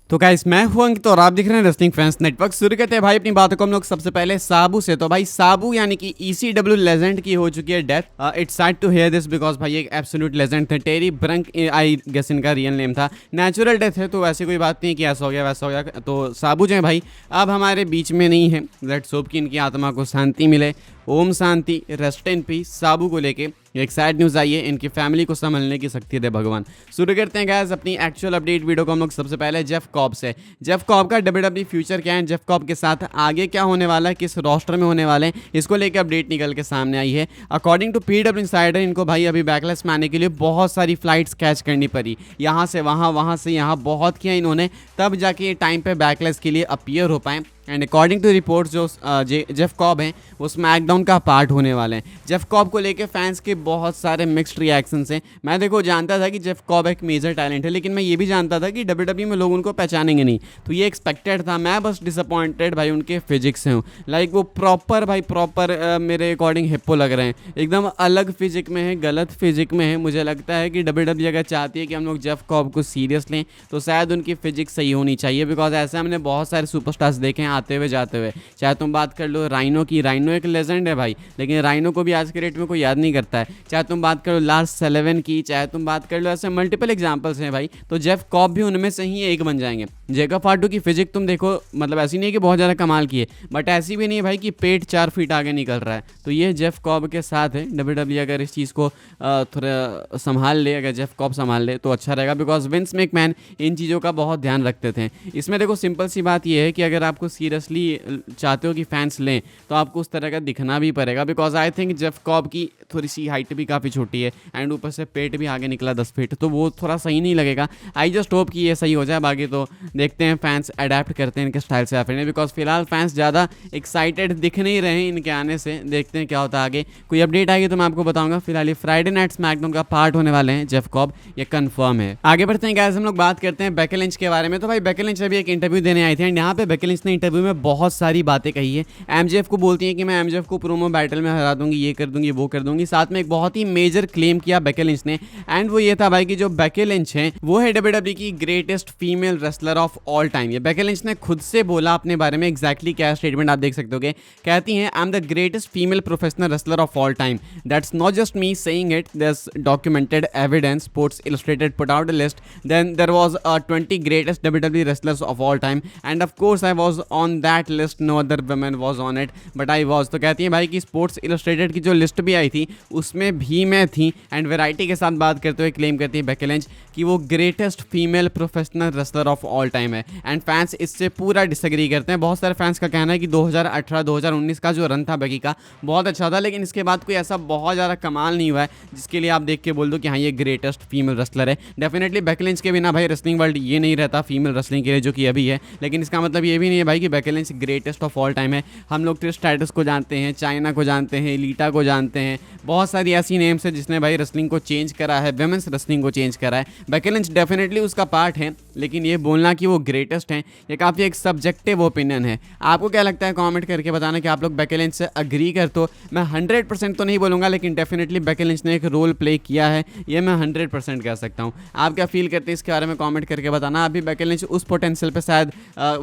तो गाइस मैं हूं अंकित और आप दिख रहे हैं रेसलिंग फैंस नेटवर्क। शुरू करते हैं भाई अपनी बातों को हम लोग सबसे पहले साबू से। तो भाई साबू यानी कि ECW लेजेंड की हो चुकी है death. It's sad to hear this because भाई एक एब्सोल्यूट लेजेंड थे। टेरी ब्रंक आई गेस इनका रियल नेम था। नेचुरल डेथ है तो वैसे कोई बात नहीं कि ऐसा हो गया वैसा हो गया। तो साबू जो है भाई अब हमारे बीच में नहीं है। लेट्स होप कि इनकी आत्मा को शांति मिले। Om Shanti, rest in peace. साबू को लेके एक सैड न्यूज़ आई है, इनकी फैमिली को संभलने की शक्ति दे भगवान। शुरू करते हैं गाइस अपनी एक्चुअल अपडेट वीडियो को हम लोग सबसे पहले जेफ कॉब से। जेफ कॉब का WWE फ्यूचर क्या है, जेफ कॉब के साथ आगे क्या होने वाला है, किस रोस्टर में होने वाले हैं, इसको लेकर अपडेट निकल के सामने आई है। अकॉर्डिंग टू PW इनसाइडर इनको भाई अभी बैकलेस में आने के लिए बहुत सारी फ्लाइट्स कैच करनी पड़ी, यहाँ से वहाँ, वहाँ से यहाँ, बहुत किया इन्होंने, तब जाके ये टाइम पे बैकलेस के लिए अपीयर हो पाए। एंड अकॉर्डिंग टू रिपोर्ट्स जो जेफ कॉब हैं वो स्मैकडाउन का पार्ट होने वाले हैं। जेफ कॉब को लेके फैंस के बहुत सारे मिक्स्ड रिएक्शंस हैं। मैं देखो जानता था कि जेफ कॉब एक मेजर टैलेंट है, लेकिन मैं ये भी जानता था कि WWE में लोग उनको पहचानेंगे नहीं, तो ये एक्सपेक्टेड था। मैं बस डिसअपॉइंटेड भाई उनके फिजिक्स से हूँ। लाइक वो प्रॉपर भाई प्रॉपर मेरे अकॉर्डिंग हिप्पो लग रहे हैं, एकदम अलग फिजिक में है, गलत फिजिक में है। मुझे लगता है कि WWE अगर चाहती है कि हम लोग जेफ कॉब को सीरियस लें तो शायद उनकी फिजिक्स सही होनी चाहिए, बिकॉज ऐसे हमने बहुत सारे सुपरस्टार्स देखे हैं आते हुए जाते हुए। चाहे तुम बात कर लो राइनो की, राइनो एक लेजेंड है भाई, लेकिन राइनो को भी आज के डेट में कोई याद नहीं करता है। चाहे तुम बात करो लार्स सेलेवन की, चाहे तुम बात कर लो, ऐसे मल्टीपल एग्जांपल्स हैं भाई। तो जेफ कॉब भी उनमें से ही एक बन जाएंगे। जेकब फार्टू की फिजिक तुम देखो, मतलब ऐसी नहीं है कि बहुत ज़्यादा कमाल की है, बट ऐसी भी नहीं है भाई कि पेट 4 फीट आगे निकल रहा है। तो ये जेफ कॉब के साथ है। WWE अगर इस चीज़ को थोड़ा संभाल ले, अगर जेफ कॉब संभाल ले तो अच्छा रहेगा, बिकॉज विंस मैकमैन इन चीज़ों का बहुत ध्यान रखते थे। इसमें देखो सिंपल सी बात यह है कि अगर आपको सीरियसली चाहते हो कि फैंस लें तो आपको उस तरह का दिखना भी पड़ेगा, because I think Jeff Cobb की थोड़ी सी हाइट भी काफ़ी छोटी है एंड ऊपर से पेट भी आगे निकला 10 फीट, तो वो थोड़ा सही नहीं लगेगा। आई जस्ट होप कि ये सही हो जाए, बाकी तो देखते हैं फैंस अडेप्ट करते हैं इनके स्टाइल से या फिर नहीं, बिकॉज फिलहाल फैंस ज़्यादा एक्साइटेड दिख नहीं रहे हैं इनके आने से। देखते हैं क्या होता है आगे, कोई अपडेट आएगी तो मैं आपको बताऊंगा। फिलहाल ये फ्राइडे नाइट स्मैकडाउन का पार्ट होने वाले हैं जेफ कॉब, ये कंफर्म है। आगे बढ़ते हैं गाइस, हम लोग बात करते हैं बेकी लिंच के बारे में। तो भाई बेकी लिंच अभी एक इंटरव्यू देने आई थी एंड यहाँ पे बेकी लिंच ने इंटरव्यू में बहुत सारी बातें कही है। MJF को बोलती हैं कि मैं MJF को प्रोमो बैटल में हरा दूंगी, ये कर दूंगी, वो कर दूंगी। साथ में एक बहुत ही मेजर क्लेम किया बेकी लिंच ने, एंड वो ये था भाई कि जो बेकी लिंच है वो है WWE की greatest female wrestler of all time. ये बेकी लिंच ने खुद से बोला अपने बारे में, एग्जैक्टली क्या स्टेटमेंट आप देख सकते हो। कहती हैं I am the greatest female professional wrestler of all time. That's not just me saying it, there's documented evidence. Sports Illustrated put out a list, then there was 20 greatest WWE wrestlers of all time and of course I was on that list, no other women was on it but I was. तो कहती हैं भाई कि sports illustrated की जो list भी आई थी उसमें भी मैं थी। एंड वैरायटी के साथ बात करते हुए क्लेम करती है बेकी लिंच कि वो greatest female professional wrestler of all time है। एंड फैंस इससे पूरा डिसएग्री करते हैं। बहुत सारे फैंस का कहना है कि 2018-2019 का जो रन था बेकी का बहुत अच्छा था, लेकिन इसके बाद कोई ऐसा बहुत ज़्यादा कमाल नहीं हुआ है जिसके लिए आप देख के बोल दो कि हाँ ये ग्रेटेस्ट फीमेल रेसलर है। डेफिनेटली बेकी लिंच के बिना भाई रेसलिंग वर्ल्ड ये नहीं रहता फीमेल रेसलिंग के लिए जो कि अभी है, लेकिन इसका मतलब ये भी नहीं है भाई कि Becky Lynch greatest of all time है। हम लोग ट्रिश स्ट्रैटस को जानते हैं, चाइना को जानते हैं, लीटा को जानते हैं, बहुत सारी ऐसी नेम्स है जिसने भाई रेसलिंग को चेंज करा है, वुमेन्स रेसलिंग को चेंज करा है। बेकी लिंच डेफिनेटली उसका पार्ट है, लेकिन ये बोलना कि वो ग्रेटेस्ट हैं ये काफ़ी एक सब्जेक्टिव ओपिनियन है। आपको क्या लगता है कमेंट करके बताना कि आप लोग बेकी लिंच से अग्री कर। तो मैं 100% तो नहीं बोलूँगा, लेकिन डेफिनेटली बेकी लिंच ने एक रोल प्ले किया है, ये मैं 100% कह सकता हूँ। आप क्या फील करते हैं इसके बारे में कमेंट करके बताना। अभी बेकी लिंच उस पोटेंशियल पे शायद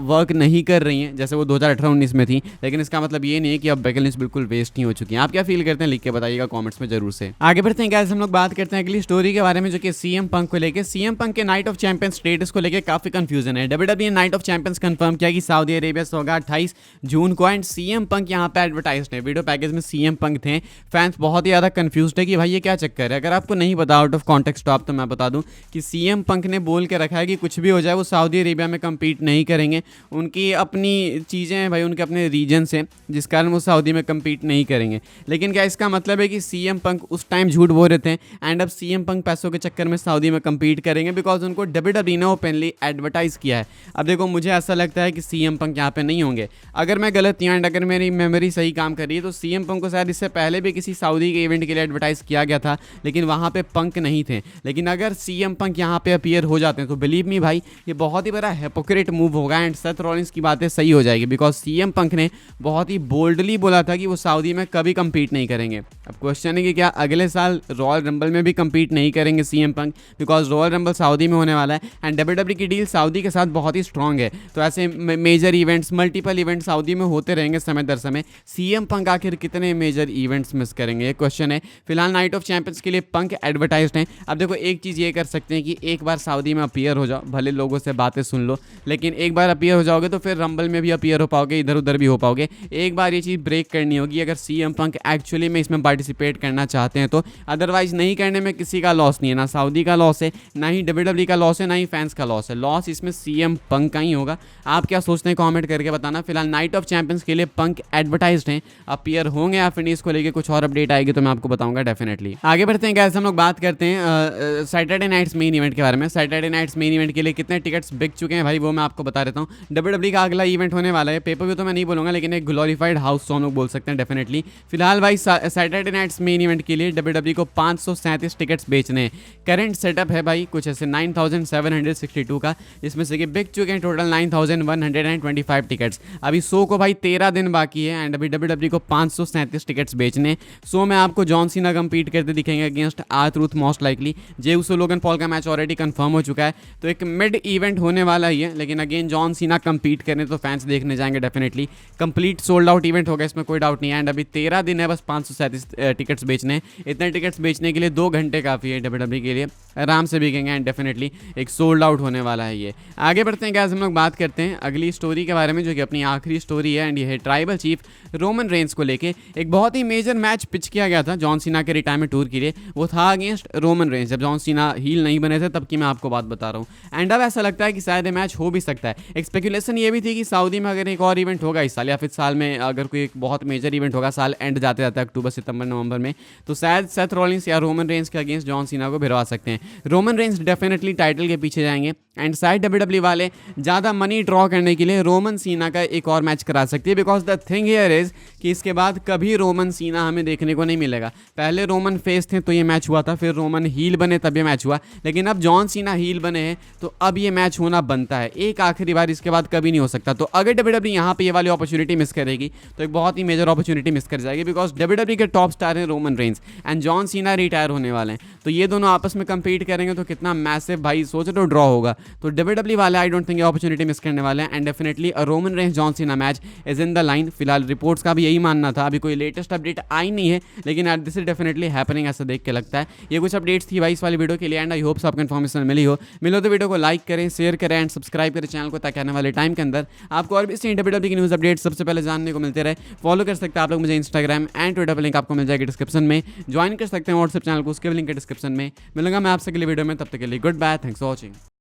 वर्क नहीं कर रही हैं जैसे वो 2018-19 में थी, लेकिन इसका मतलब ये नहीं है कि अब बेकी लिंच बिल्कुल वेस्ट ही हो चुकी हैं। आप क्या फील करते हैं लिख के बताइएगा कमेंट्स में जरूर से। आगे बढ़ते हैं गाइस, हम लोग बात करते हैं अगली स्टोरी के बारे में जो कि CM पंक को लेके। CM पंक के नाइट ऑफ चैंपियंस स्टेटस को लेके काफी कंफ्यूजन है। WWE night of champions confirm किया कि सऊदी अरेबिया से होगा 28 जून को एंड CM पंक यहाँ पे एडवर्टाइज्ड है। वीडियो पैकेज में CM पंक थे। फैंस बहुत ही ज्यादा कंफ्यूज्ड है कि भाई ये क्या चक्कर है। अगर आपको नहीं पता आउट ऑफ कॉन्टेक्स्ट तो मैं बता दूं कि CM पंक ने बोल के रखा है कि कुछ भी हो जाए वो सऊदी अरेबिया में कम्पीट नहीं करेंगे। उनकी अपनी चीज़ें हैं भाई, उनके अपने रीजन से, जिस कारण वो सऊदी में कम्पीट नहीं करेंगे। लेकिन क्या इसका मतलब है कि CM पंक उस टाइम झूठ बोल रहे थे एंड अब CM पंक पैसों के चक्कर में सऊदी में कम्पीट करेंगे, बिकॉज उनको WWE ने ओपनली एडवर्टाइज किया है। अब देखो मुझे ऐसा लगता है कि CM पंक यहाँ पे नहीं होंगे। अगर मैं गलत हूँ एंड अगर मेरी मेमोरी सही काम कर रही है तो CM पंक को शायद इससे पहले भी किसी सऊदी के इवेंट के लिए एडवर्टाइज किया गया था, लेकिन वहाँ पे पंक नहीं थे। लेकिन अगर CM पंक यहाँ पे अपीयर हो जाते हैं तो बिलीव मी भाई ये बहुत ही बड़ा हिपोक्रेट मूव होगा एंड सेथ रॉलिंस की बातें सही हो जाएगी, बिकॉज CM पंक ने बहुत ही बोल्डली बोला था कि वो सऊदी में कभी कम्पीट नहीं करेंगे। अब क्वेश्चन है कि क्या अगले साल रॉयल रंबल में भी कम्पीट नहीं करेंगे CM Punk, because Royal Rumble Saudi में होने वाला है एंड डब्ल्यूडब्ल्यू की डील सऊदी के साथ बहुत ही स्ट्रांग है, तो ऐसे major events, multiple events Saudi में होते रहेंगे समय दर समय। सीएम पंक आखिर कितने मेजर इवेंट्स मिस करेंगे, ये क्वेश्चन है। फिलहाल नाइट ऑफ चैंपियंस के लिए पंक एडवर्टाइज्ड हैं। अब देखो एक चीज़ ये कर सकते हैं कि एक बार सऊदी में अपीयर हो जाओ, भले लोगों से बातें सुन लो, लेकिन एक बार अपीयर हो जाओगे तो फिर रंबल में भी अपीयर हो पाओगे, इधर उधर भी हो पाओगे। एक बार ये चीज़ ब्रेक करनी होगी अगर सीएम पंक एक्चुअली में इसमें पार्टिसिपेट करना चाहते हैं तो, अदरवाइज नहीं करने में किसी का लॉस नहीं है, ना सऊदी का लॉस है, ना ही डब्ल्यूडब्ल्यू का लॉस है, ना ही फैंस का लॉस है। लॉस इसमें सीएम पंक का ही होगा। आप क्या सोचते हैं कमेंट करके बताना। फिलहाल नाइट ऑफ चैंपियंस के लिए पंक एडवर्टाइज्ड हैं, अपीयर होंगे या फिर इसको लेके कुछ और अपडेट आएगी तो मैं आपको बताऊंगा डेफिनेटली। आगे बढ़ते हैं गाइस, हम लोग बात करते हैं सैटरडे नाइट्स मेन इवेंट के बारे में। सैटरडे नाइट्स मेन इवेंट के लिए कितने टिकट्स बिक चुके हैं भाई वो मैं आपको बता देता हूँ। डब्ल्यूडब्ल्यू का अगला इवेंट होने वाला है, पेपर व्यू तो मैं नहीं बोलूंगा लेकिन एक ग्लोरीफाइड हाउस तो हम लोग बोल सकते हैं डेफिनेटली। फिलहाल भाई सैटरडे नाइट्स मेन इवेंट के लिए डब्ल्यूडब्ल्यू को 537 टिकट्स बेचने हैं। करंट सेटअप है भाई कुछ ऐसे 9762 का, जिसमें से कि बिक चुके हैं टोटल 9125 टिकट्स। अभी शो को भाई 13 दिन बाकी है एंड अभी डब्ल्यूडब्ल्यू को 537 टिकट्स बेचने। शो में आपको जॉन सीना कंपीट करते दिखेंगे अगेंस्ट आर-ट्रूथ मोस्ट लाइकली। जे उसो लोगन पॉल का मैच ऑलरेडी कंफर्म हो चुका है, तो एक मिड इवेंट होने वाला ही है, लेकिन अगेन जॉन सीना कंपीट करने तो फैंस देखने जाएंगे definitely. Complete sold out event होगा, इसमें कोई डाउट नहीं है। एंड अभी 13 दिन है बस 537 टिकट्स बेचने। इतने टिकट्स बेचने के लिए 2 घंटे काफ़ी है डब्ल्यूडब्ल्यू के लिए, आराम से बिकेंगे एंड डेफिनेटली एक सोल्ड आउट होने वाला है ये। आगे बढ़ते हैं गाइस, हम लोग बात करते हैं अगली स्टोरी के बारे में जो कि अपनी आखिरी स्टोरी है एंड ये है ट्राइबल चीफ रोमन रेंस को लेके। एक बहुत ही मेजर मैच पिच किया गया था जॉन सीना के रिटायरमेंट टूर के लिए, वो था अगेंस्ट रोमन रेंस, जब जॉन सीना हील नहीं बने थे तब की मैं आपको बात बता रहा हूँ। एंड अब ऐसा लगता है कि शायद ये मैच हो भी सकता है। एक स्पेकुलेशन ये भी थी कि सऊदी में अगर एक और इवेंट होगा इस साल या फिर साल में अगर कोई एक बहुत मेजर इवेंट होगा साल एंड जाते जाते अक्टूबर सितंबर नवंबर में, तो शायद सेथ रॉलिंस या रोमन रेंस के अगेंस्ट जॉन सीना को भिड़वा सकते हैं। रोमन रेंस डेफिनेटली टाइटल के पीछे जाएंगे एंड शायद डब्ल्यूडब्ल्यू वाले ज़्यादा मनी ड्रॉ करने के लिए रोमन सीना का एक और मैच करा सकती है, because the thing here is कि इसके बाद कभी रोमन सीना हमें देखने को नहीं मिलेगा। पहले रोमन फेस थे तो ये मैच हुआ था, फिर रोमन हील बने तब ये मैच हुआ, लेकिन अब जॉन सीना हील बने हैं तो अब ये मैच होना बनता है एक आखिरी बार, इसके बाद कभी नहीं हो सकता। तो अगर डब्ल्यूडब्ल्यू यहाँ पे ये वाली अपॉर्चुनिटी मिस करेगी तो एक बहुत ही मेजर अपॉर्चुनिटी मिस कर जाएगी, बिकॉज डब्ल्यूडब्ल्यू के टॉप स्टार हैं Roman Reigns and John Cena retire होने वाले हैं, तो ये दोनों आपस में कंपीट करेंगे तो कितना मैसिव भाई सोच रहे हो ड्रॉ होगा। तो डब्ल्यूडब्ल्यू वाले आई डोंट थिंक ये अपॉर्चुनिटी मिस करने वाले हैं and definitely Roman Reigns John Cena match is in the line. फिलहाल रिपोर्ट्स का भी यही मानना था, अभी कोई लेटेस्ट अपडेट आई नहीं है, लेकिन दिस इज डेफिनेटली हैपनिंग ऐसा देख के लगता है। ये कुछ अपडेट्स थी भाई इस वाली वीडियो के लिए एंड आई होप आपको इन्फॉर्मेशन मिलो तो वीडियो को लाइक करें, शेयर करें एंड सब्सक्राइब करें चैनल को, ताकि आने वाले टाइम के अंदर आपको और भी इसी डब्ल्यूडब्ल्यू की न्यूज़ अपडेट सबसे पहले जानने को मिलते रहे। फॉलो कर सकते हैं आप लोग मुझे इंस्टाग्राम एंड ट्विटर पर, लिंक आपको मिल जाएगी डिस्क्रिप्शन में। ज्वाइन कर सकते हैं व्हाट्सएप चैनल को, उसके भी लिंक है डिस्क्रिप्शन में। मिलूंगा मैं आपसे अगली वीडियो में, तब तक के लिए goodbye, thanks for watching.